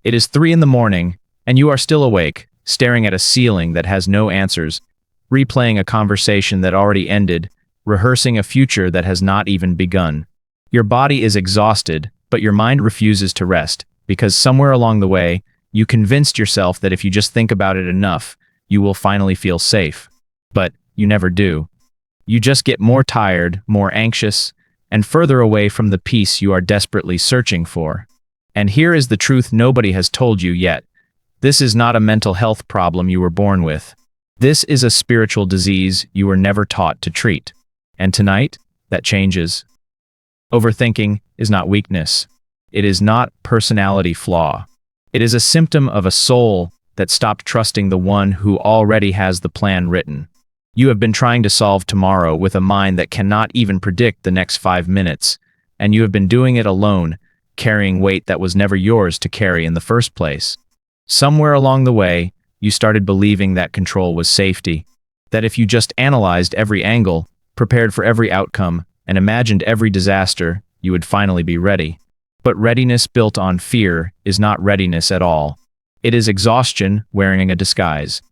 It is 3 in the morning, and you are still awake, staring at a ceiling that has no answers, replaying a conversation that already ended, rehearsing a future that has not even begun. Your body is exhausted, but your mind refuses to rest, because somewhere along the way, you convinced yourself that if you just think about it enough, you will finally feel safe. But you never do. You just get more tired, more anxious, and further away from the peace you are desperately searching for. And here is the truth nobody has told you yet. This is not a mental health problem you were born with. This is a spiritual disease you were never taught to treat. And tonight, that changes. Overthinking is not weakness. It is not personality flaw. It is a symptom of a soul that stopped trusting the one who already has the plan written. You have been trying to solve tomorrow with a mind that cannot even predict the next 5 minutes, and you have been doing it alone, carrying weight that was never yours to carry in the first place. Somewhere along the way, you started believing that control was safety, that if you just analyzed every angle, prepared for every outcome, and imagined every disaster, you would finally be ready. But readiness built on fear is not readiness at all. It is exhaustion wearing a disguise.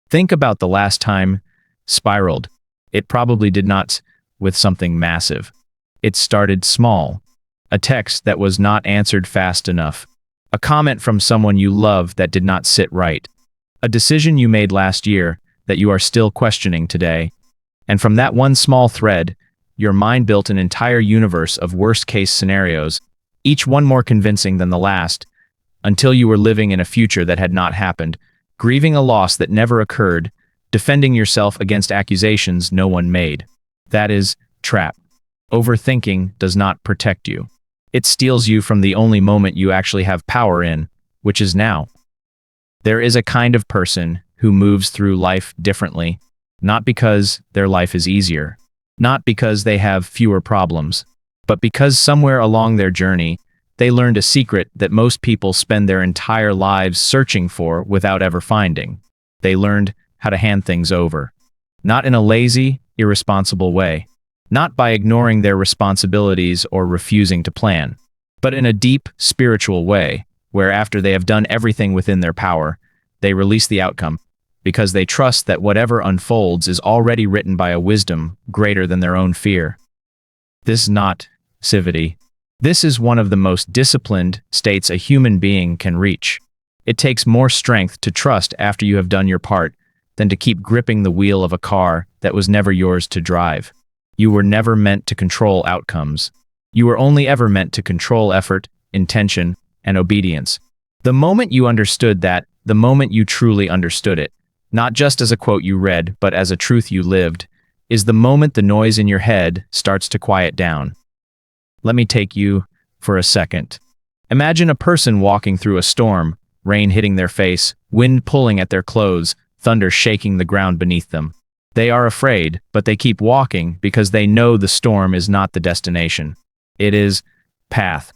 Think about the last time spiraled. It probably did not with something massive. It started small. A text that was not answered fast enough. A comment from someone you love that did not sit right. A decision you made last year that you are still questioning today. And from that one small thread, your mind built an entire universe of worst-case scenarios, each one more convincing than the last, until you were living in a future that had not happened, grieving a loss that never occurred, defending yourself against accusations no one made. That is trap. Overthinking does not protect you. It steals you from the only moment you actually have power in, which is now. There is a kind of person who moves through life differently, not because their life is easier, not because they have fewer problems, but because somewhere along their journey, they learned a secret that most people spend their entire lives searching for without ever finding. They learned how to hand things over. Not in a lazy, irresponsible way. Not by ignoring their responsibilities or refusing to plan, but in a deep, spiritual way, where after they have done everything within their power, they release the outcome, because they trust that whatever unfolds is already written by a wisdom greater than their own fear. This is not passivity. This is one of the most disciplined states a human being can reach. It takes more strength to trust after you have done your part than to keep gripping the wheel of a car that was never yours to drive. You were never meant to control outcomes. You were only ever meant to control effort, intention, and obedience. The moment you understood that, the moment you truly understood it, not just as a quote you read, but as a truth you lived, is the moment the noise in your head starts to quiet down. Let me take you for a second. Imagine a person walking through a storm, rain hitting their face, wind pulling at their clothes, thunder shaking the ground beneath them. They are afraid, but they keep walking because they know the storm is not the destination. It is path.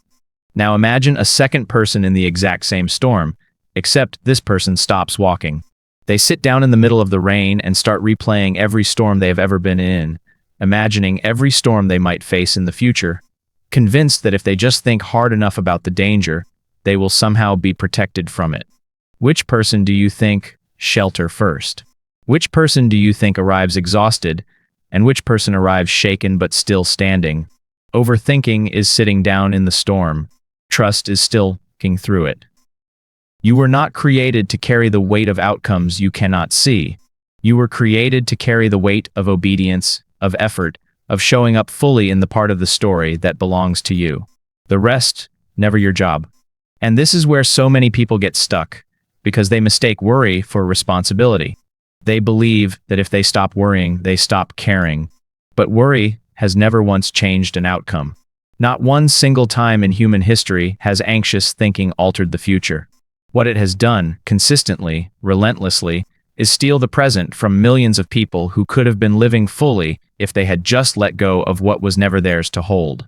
Now imagine a second person in the exact same storm, except this person stops walking. They sit down in the middle of the rain and start replaying every storm they have ever been in, imagining every storm they might face in the future, convinced that if they just think hard enough about the danger, they will somehow be protected from it. Which person do you think shelter first? Which person do you think arrives exhausted, and which person arrives shaken but still standing? Overthinking is sitting down in the storm. Trust is still walking through it. You were not created to carry the weight of outcomes you cannot see. You were created to carry the weight of obedience, of effort, of showing up fully in the part of the story that belongs to you. The rest, never your job. And this is where so many people get stuck, because they mistake worry for responsibility. They believe that if they stop worrying, they stop caring. But worry has never once changed an outcome. Not one single time in human history has anxious thinking altered the future. What it has done, consistently, relentlessly, is steal the present from millions of people who could have been living fully if they had just let go of what was never theirs to hold.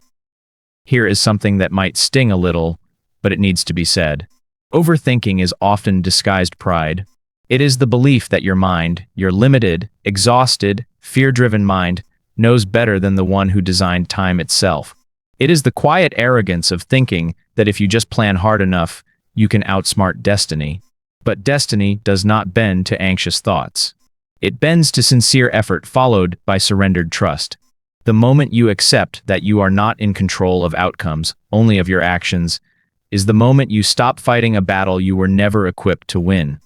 Here is something that might sting a little, but it needs to be said. Overthinking is often disguised pride. It is the belief that your mind, your limited, exhausted, fear-driven mind, knows better than the one who designed time itself. It is the quiet arrogance of thinking that if you just plan hard enough, you can outsmart destiny. But destiny does not bend to anxious thoughts. It bends to sincere effort followed by surrendered trust. The moment you accept that you are not in control of outcomes, only of your actions, is the moment you stop fighting a battle you were never equipped to win.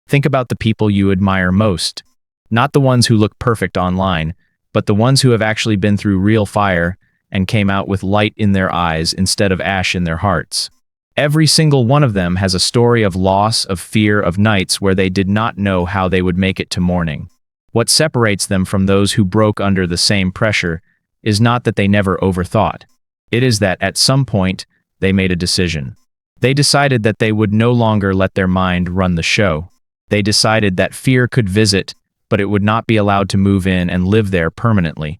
Think about the people you admire most. Not the ones who look perfect online, but the ones who have actually been through real fire and came out with light in their eyes instead of ash in their hearts. Every single one of them has a story of loss, of fear, of nights where they did not know how they would make it to morning. What separates them from those who broke under the same pressure is not that they never overthought. It is that at some point, they made a decision. They decided that they would no longer let their mind run the show. They decided that fear could visit, but it would not be allowed to move in and live there permanently.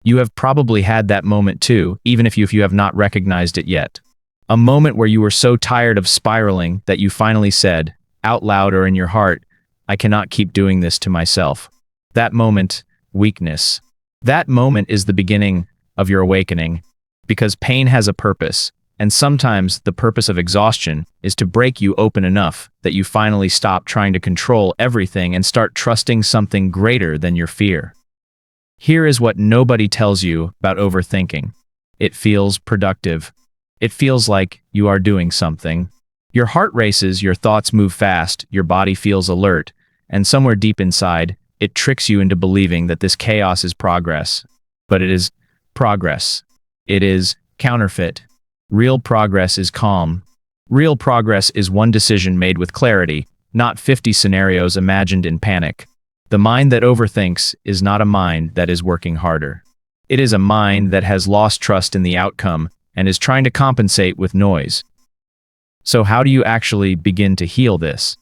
You have probably had that moment too, even if you have not recognized it yet. A moment where you were so tired of spiraling that you finally said, out loud or in your heart, I cannot keep doing this to myself. That moment, weakness. That moment is the beginning of your awakening, because pain has a purpose, and sometimes the purpose of exhaustion is to break you open enough that you finally stop trying to control everything and start trusting something greater than your fear. Here is what nobody tells you about overthinking. It feels productive. It feels like you are doing something. Your heart races, your thoughts move fast, your body feels alert, and somewhere deep inside, it tricks you into believing that this chaos is progress. But it is progress. It is counterfeit. Real progress is calm. Real progress is one decision made with clarity, not 50 scenarios imagined in panic. The mind that overthinks is not a mind that is working harder. It is a mind that has lost trust in the outcome and is trying to compensate with noise. So how do you actually begin to heal this?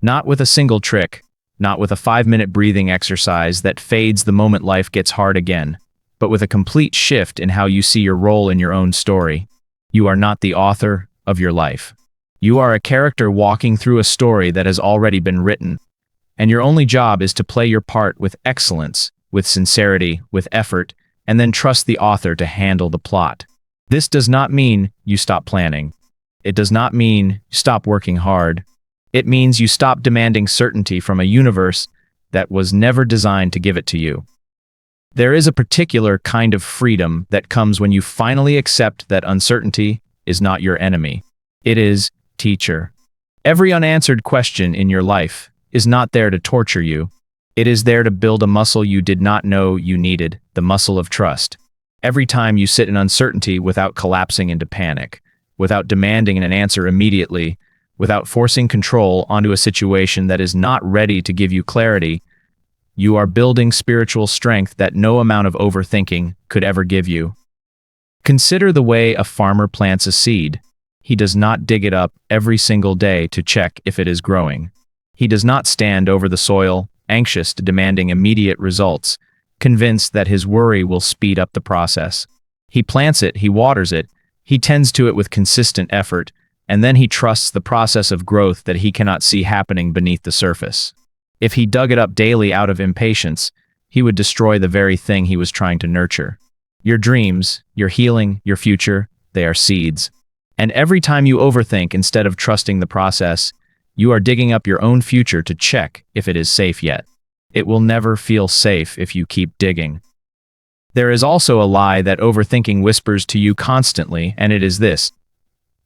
Not with a single trick, not with a 5-minute breathing exercise that fades the moment life gets hard again, but with a complete shift in how you see your role in your own story. You are not the author of your life. You are a character walking through a story that has already been written, and your only job is to play your part with excellence, with sincerity, with effort, and then trust the author to handle the plot. This does not mean you stop planning. It does not mean you stop working hard. It means you stop demanding certainty from a universe that was never designed to give it to you. There is a particular kind of freedom that comes when you finally accept that uncertainty is not your enemy. It is teacher. Every unanswered question in your life is not there to torture you. It is there to build a muscle you did not know you needed, the muscle of trust. Every time you sit in uncertainty without collapsing into panic, without demanding an answer immediately, without forcing control onto a situation that is not ready to give you clarity, you are building spiritual strength that no amount of overthinking could ever give you. Consider the way a farmer plants a seed. He does not dig it up every single day to check if it is growing. He does not stand over the soil, anxious, demanding immediate results, convinced that his worry will speed up the process. He plants it, he waters it, he tends to it with consistent effort, and then he trusts the process of growth that he cannot see happening beneath the surface. If he dug it up daily out of impatience, he would destroy the very thing he was trying to nurture. Your dreams, your healing, your future, they are seeds. And every time you overthink instead of trusting the process, you are digging up your own future to check if it is safe yet. It will never feel safe if you keep digging. There is also a lie that overthinking whispers to you constantly, and it is this.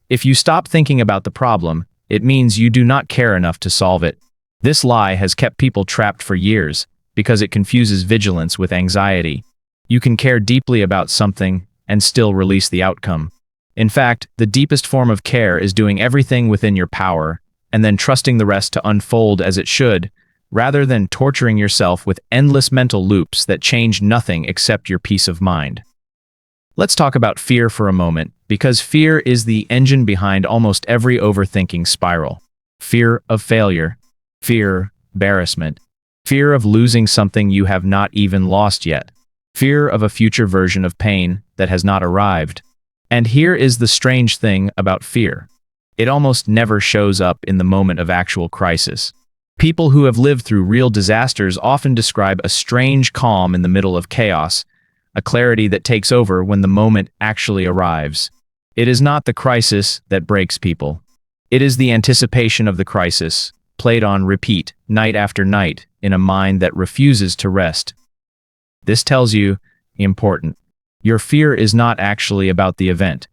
If you stop thinking about the problem, it means you do not care enough to solve it. This lie has kept people trapped for years because it confuses vigilance with anxiety. You can care deeply about something and still release the outcome. In fact, the deepest form of care is doing everything within your power and then trusting the rest to unfold as it should, rather than torturing yourself with endless mental loops that change nothing except your peace of mind. Let's talk about fear for a moment, because fear is the engine behind almost every overthinking spiral. Fear of failure, fear, embarrassment, fear of losing something you have not even lost yet, fear of a future version of pain that has not arrived. And here is the strange thing about fear. It almost never shows up in the moment of actual crisis. People who have lived through real disasters often describe a strange calm in the middle of chaos, a clarity that takes over when the moment actually arrives. It is not the crisis that breaks people. It is the anticipation of the crisis, played on repeat, night after night, in a mind that refuses to rest. This tells you, important. Your fear is not actually about the event.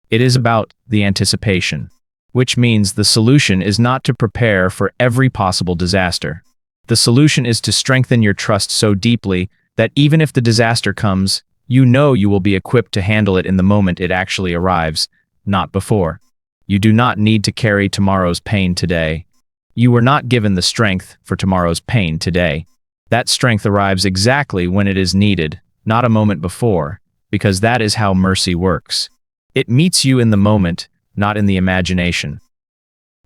It is about the anticipation, which means the solution is not to prepare for every possible disaster. The solution is to strengthen your trust so deeply that even if the disaster comes, you know you will be equipped to handle it in the moment it actually arrives, not before. You do not need to carry tomorrow's pain today. You were not given the strength for tomorrow's pain today. That strength arrives exactly when it is needed, not a moment before, because that is how mercy works. It meets you in the moment, not in the imagination.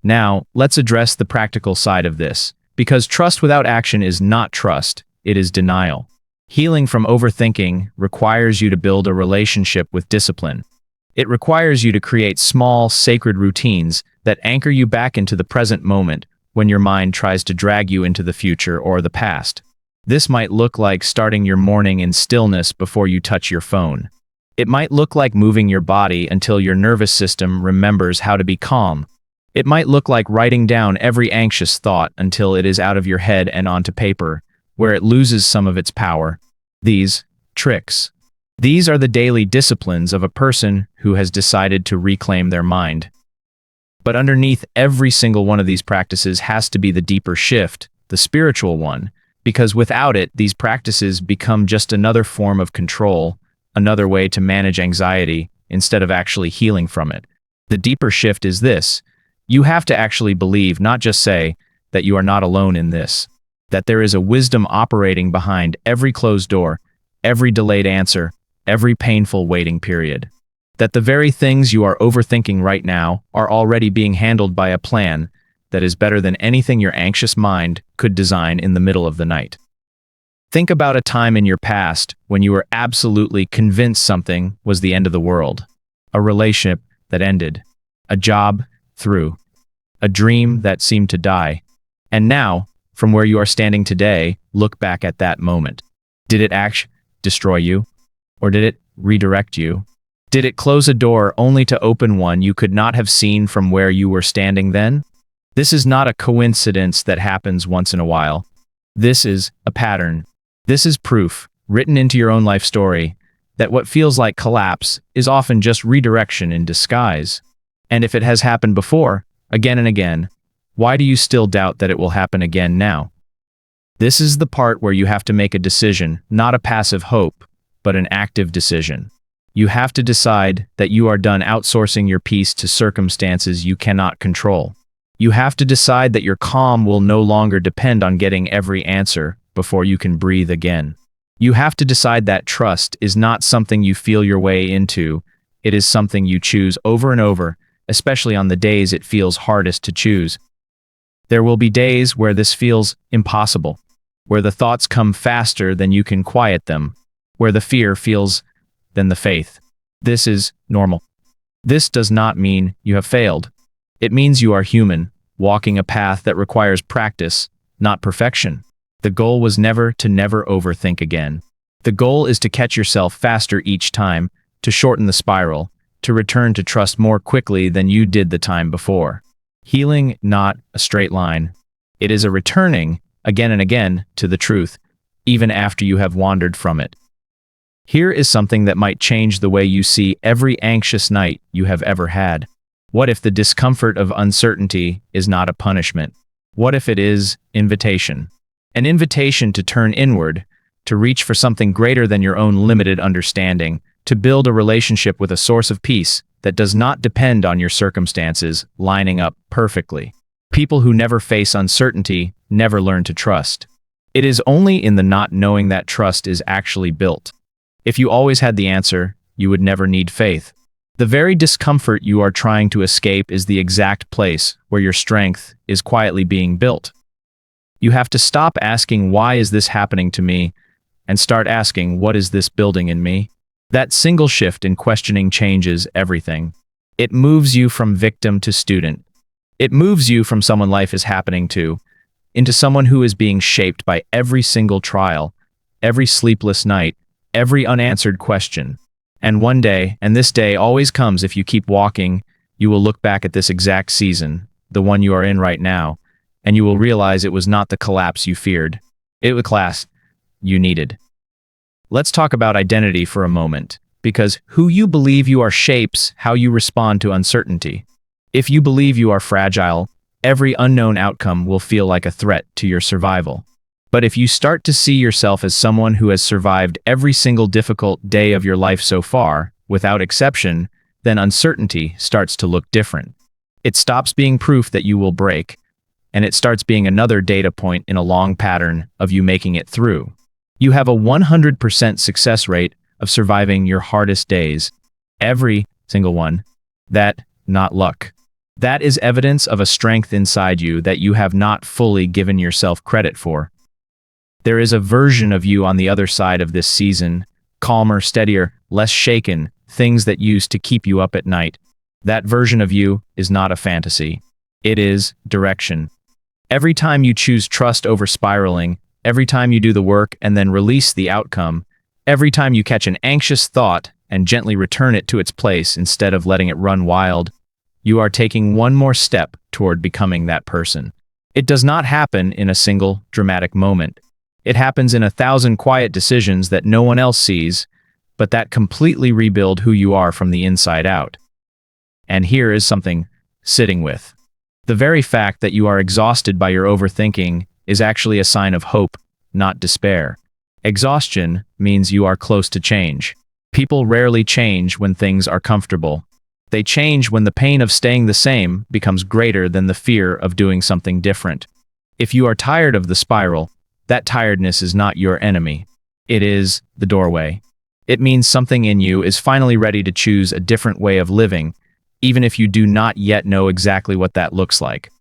Now, let's address the practical side of this, because trust without action is not trust, it is denial. Healing from overthinking requires you to build a relationship with discipline. It requires you to create small, sacred routines that anchor you back into the present moment when your mind tries to drag you into the future or the past. This might look like starting your morning in stillness before you touch your phone. It might look like moving your body until your nervous system remembers how to be calm. It might look like writing down every anxious thought until it is out of your head and onto paper, where it loses some of its power. These are the daily disciplines of a person who has decided to reclaim their mind. But underneath every single one of these practices has to be the deeper shift, the spiritual one, because without it, these practices become just another form of control, another way to manage anxiety instead of actually healing from it. The deeper shift is this: you have to actually believe, not just say, that you are not alone in this, that there is a wisdom operating behind every closed door, every delayed answer, every painful waiting period. That the very things you are overthinking right now are already being handled by a plan that is better than anything your anxious mind could design in the middle of the night. Think about a time in your past when you were absolutely convinced something was the end of the world. A relationship that ended. A job through. A dream that seemed to die. And now, from where you are standing today, look back at that moment. Did it actually destroy you? Or did it redirect you? Did it close a door only to open one you could not have seen from where you were standing then? This is not a coincidence that happens once in a while. This is a pattern. This is proof, written into your own life story, that what feels like collapse is often just redirection in disguise. And if it has happened before, again and again, why do you still doubt that it will happen again now? This is the part where you have to make a decision, not a passive hope, but an active decision. You have to decide that you are done outsourcing your peace to circumstances you cannot control. You have to decide that your calm will no longer depend on getting every answer before you can breathe again. You have to decide that trust is not something you feel your way into, it is something you choose over and over, especially on the days it feels hardest to choose. There will be days where this feels impossible, where the thoughts come faster than you can quiet them, where the fear feels than the faith. This is normal. This does not mean you have failed. It means you are human, walking a path that requires practice, not perfection. The goal was never overthink again. The goal is to catch yourself faster each time, to shorten the spiral, to return to trust more quickly than you did the time before. Healing, not a straight line. It is a returning, again and again, to the truth, even after you have wandered from it. Here is something that might change the way you see every anxious night you have ever had. What if the discomfort of uncertainty is not a punishment? What if it is invitation? An invitation to turn inward, to reach for something greater than your own limited understanding, to build a relationship with a source of peace that does not depend on your circumstances lining up perfectly. People who never face uncertainty never learn to trust. It is only in the not knowing that trust is actually built. If you always had the answer, you would never need faith. The very discomfort you are trying to escape is the exact place where your strength is quietly being built. You have to stop asking, why is this happening to me? And start asking, what is this building in me? That single shift in questioning changes everything. It moves you from victim to student. It moves you from someone life is happening to, into someone who is being shaped by every single trial, every sleepless night, every unanswered question. And one day, and this day always comes if you keep walking, you will look back at this exact season, the one you are in right now, and you will realize it was not the collapse you feared. It was class you needed. Let's talk about identity for a moment, because who you believe you are shapes how you respond to uncertainty. If you believe you are fragile, every unknown outcome will feel like a threat to your survival. But if you start to see yourself as someone who has survived every single difficult day of your life so far, without exception, then uncertainty starts to look different. It stops being proof that you will break, and it starts being another data point in a long pattern of you making it through. You have a 100% success rate of surviving your hardest days. Every single one. That, not luck. That is evidence of a strength inside you that you have not fully given yourself credit for. There is a version of you on the other side of this season, calmer, steadier, less shaken, things that used to keep you up at night. That version of you is not a fantasy. It is direction. Every time you choose trust over spiraling, every time you do the work and then release the outcome, every time you catch an anxious thought and gently return it to its place instead of letting it run wild, you are taking one more step toward becoming that person. It does not happen in a single dramatic moment. It happens in 1,000 quiet decisions that no one else sees, but that completely rebuild who you are from the inside out. And here is something sitting with. The very fact that you are exhausted by your overthinking is actually a sign of hope, not despair. Exhaustion means you are close to change. People rarely change when things are comfortable. They change when the pain of staying the same becomes greater than the fear of doing something different. If you are tired of the spiral, that tiredness is not your enemy. It is the doorway. It means something in you is finally ready to choose a different way of living, even if you do not yet know exactly what that looks like.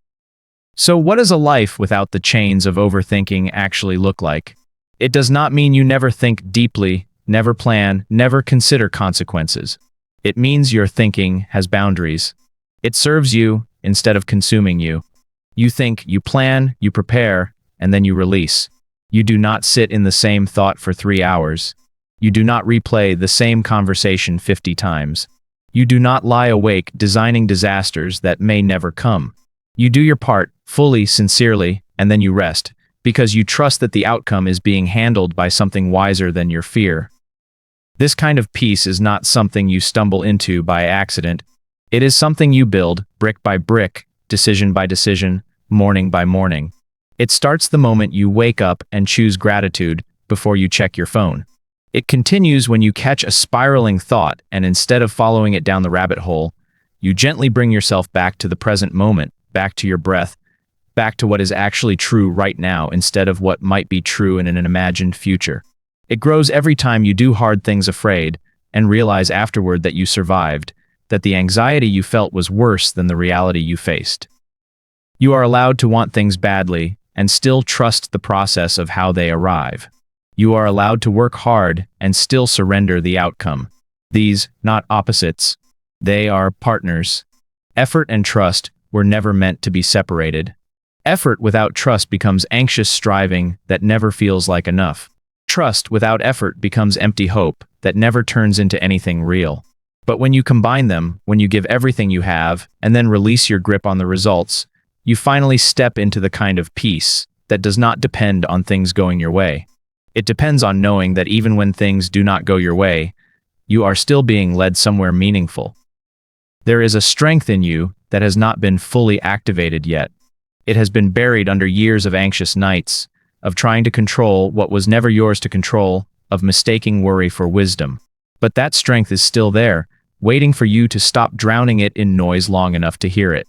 So what does a life without the chains of overthinking actually look like? It does not mean you never think deeply, never plan, never consider consequences. It means your thinking has boundaries. It serves you instead of consuming you. You think, you plan, you prepare, and then you release. You do not sit in the same thought for 3 hours. You do not replay the same conversation 50 times. You do not lie awake designing disasters that may never come. You do your part, fully, sincerely, and then you rest, because you trust that the outcome is being handled by something wiser than your fear. This kind of peace is not something you stumble into by accident. It is something you build, brick by brick, decision by decision, morning by morning. It starts the moment you wake up and choose gratitude before you check your phone. It continues when you catch a spiraling thought and instead of following it down the rabbit hole, you gently bring yourself back to the present moment, back to your breath, back to what is actually true right now instead of what might be true in an imagined future. It grows every time you do hard things afraid and realize afterward that you survived, that the anxiety you felt was worse than the reality you faced. You are allowed to want things badly and still trust the process of how they arrive. You are allowed to work hard and still surrender the outcome. These, not opposites. They are partners. Effort and trust were never meant to be separated. Effort without trust becomes anxious striving that never feels like enough. Trust without effort becomes empty hope that never turns into anything real. But when you combine them, when you give everything you have, and then release your grip on the results, you finally step into the kind of peace that does not depend on things going your way. It depends on knowing that even when things do not go your way, you are still being led somewhere meaningful. There is a strength in you that has not been fully activated yet. It has been buried under years of anxious nights, of trying to control what was never yours to control, of mistaking worry for wisdom. But that strength is still there, waiting for you to stop drowning it in noise long enough to hear it.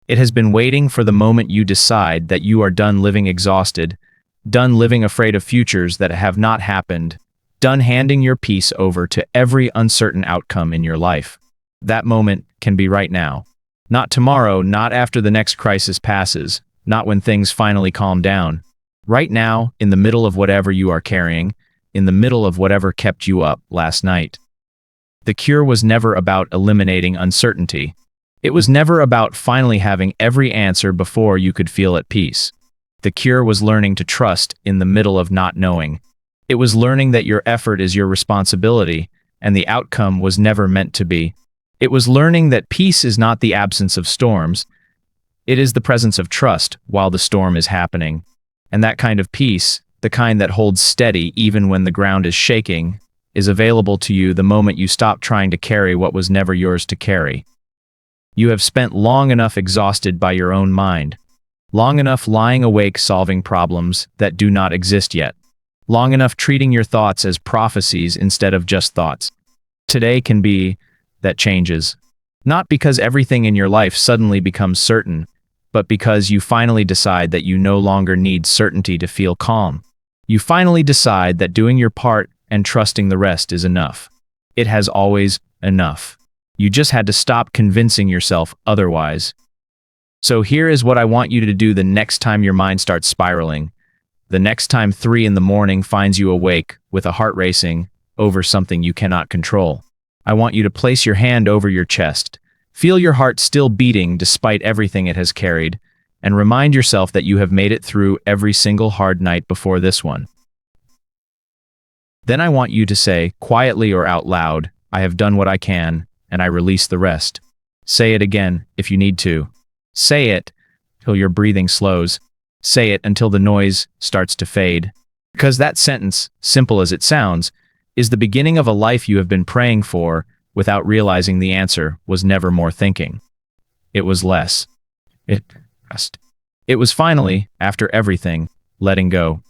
It has been waiting for the moment you decide that you are done living exhausted, done living afraid of futures that have not happened, done handing your peace over to every uncertain outcome in your life. That moment can be right now. Not tomorrow, not after the next crisis passes, not when things finally calm down. Right now, in the middle of whatever you are carrying, in the middle of whatever kept you up last night. The cure was never about eliminating uncertainty. It was never about finally having every answer before you could feel at peace. The cure was learning to trust in the middle of not knowing. It was learning that your effort is your responsibility, and the outcome was never meant to be. It was learning that peace is not the absence of storms, it is the presence of trust while the storm is happening. And that kind of peace, the kind that holds steady even when the ground is shaking, is available to you the moment you stop trying to carry what was never yours to carry. You have spent long enough exhausted by your own mind, long enough lying awake solving problems that do not exist yet, long enough treating your thoughts as prophecies instead of just thoughts. Today can be that changes. Not because everything in your life suddenly becomes certain, but because you finally decide that you no longer need certainty to feel calm. You finally decide that doing your part and trusting the rest is enough. It has always enough. You just had to stop convincing yourself otherwise. So here is what I want you to do the next time your mind starts spiraling. The next time 3 in the morning finds you awake with a heart racing over something you cannot control. I want you to place your hand over your chest. Feel your heart still beating despite everything it has carried, and remind yourself that you have made it through every single hard night before this one. Then I want you to say, quietly or out loud, I have done what I can, and I release the rest. Say it again if you need to. Say it till your breathing slows. Say it until the noise starts to fade. Because that sentence, simple as it sounds, is the beginning of a life you have been praying for without realizing the answer was never more thinking. It was less. It was finally, after everything, letting go.